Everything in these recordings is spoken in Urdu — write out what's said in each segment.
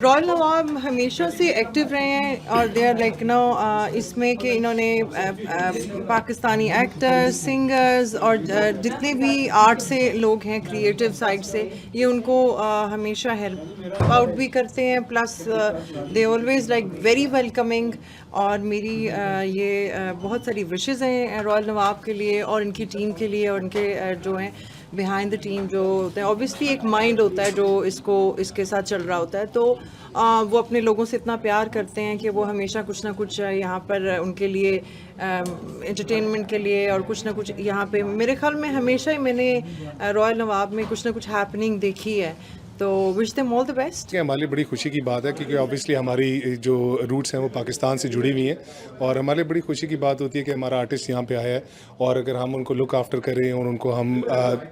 رائل نواب ہمیشہ سے ایکٹیو رہے ہیں اور دے آر لائک اس میں کہ انہوں نے پاکستانی ایکٹرز سنگرز اور جتنے بھی آرٹ سے لوگ ہیں کریٹو سائڈ سے یہ ان کو ہمیشہ ہیلپ آؤٹ بھی کرتے ہیں plus they always like very welcoming اور میری یہ بہت ساری وشز ہیں رائل نواب کے لیے اور ان کی ٹیم کے لیے اور ان کے جو ہیں بیہائنڈ دا ٹیم جو ہوتے ہیں اوبیسلی ایک مائنڈ ہوتا ہے جو اس کے ساتھ چل رہا ہوتا ہے تو وہ اپنے لوگوں سے اتنا پیار کرتے ہیں کہ وہ ہمیشہ کچھ نہ کچھ یہاں پر ان کے لیے انٹرٹینمنٹ کے لیے اور کچھ نہ کچھ یہاں پہ میرے خیال میں ہمیشہ ہی میں نے رائل نواب میں کچھ نہ کچھ ہیپننگ دیکھی ہے تو وش دیم آل دی بیسٹ. ہمارے لیے بڑی خوشی کی بات ہے کیونکہ اوبیسلی ہماری جو روٹس ہیں وہ پاکستان سے جڑی ہوئی ہیں اور ہمارے لیے بڑی خوشی کی بات ہوتی ہے کہ ہمارا آرٹسٹ یہاں پہ آیا ہے اور اگر ہم ان کو لک آفٹر کریں اور ان کو ہم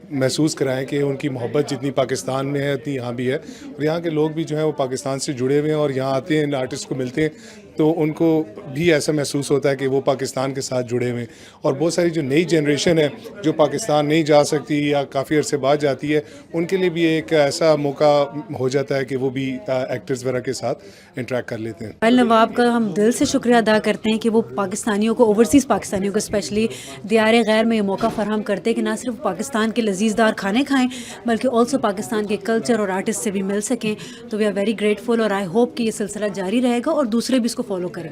محسوس کرائیں کہ ان کی محبت جتنی پاکستان میں ہے اتنی یہاں بھی ہے اور یہاں کے لوگ بھی جو ہیں وہ پاکستان سے جڑے ہوئے ہیں اور یہاں آتے ہیں آرٹسٹ کو ملتے ہیں تو ان کو بھی ایسا محسوس ہوتا ہے کہ وہ پاکستان کے ساتھ جڑے ہوئے ہیں اور بہت ساری جو نئی جنریشن ہے جو پاکستان نہیں جا سکتی یا کافی عرصے بعد جاتی ہے ان کے لیے بھی ایک ایسا موقع ہو جاتا ہے کہ وہ بھی ایکٹرز وغیرہ کے ساتھ انٹریکٹ کر لیتے ہیں. رائل نواب کا ہم دل سے شکریہ ادا کرتے ہیں کہ وہ پاکستانیوں کو اوورسیز پاکستانیوں کو اسپیشلی دیار غیر میں یہ موقع فراہم کرتے ہیں کہ نہ صرف پاکستان کے لذیذ دار کھانے کھائیں بلکہ آلسو پاکستان کے کلچر اور آرٹسٹ سے بھی مل سکیں. تو وی آر ویری گریٹفل اور آئی ہوپ کہ یہ سلسلہ جاری رہے گا اور دوسرے بھی اس کو فالو کریں.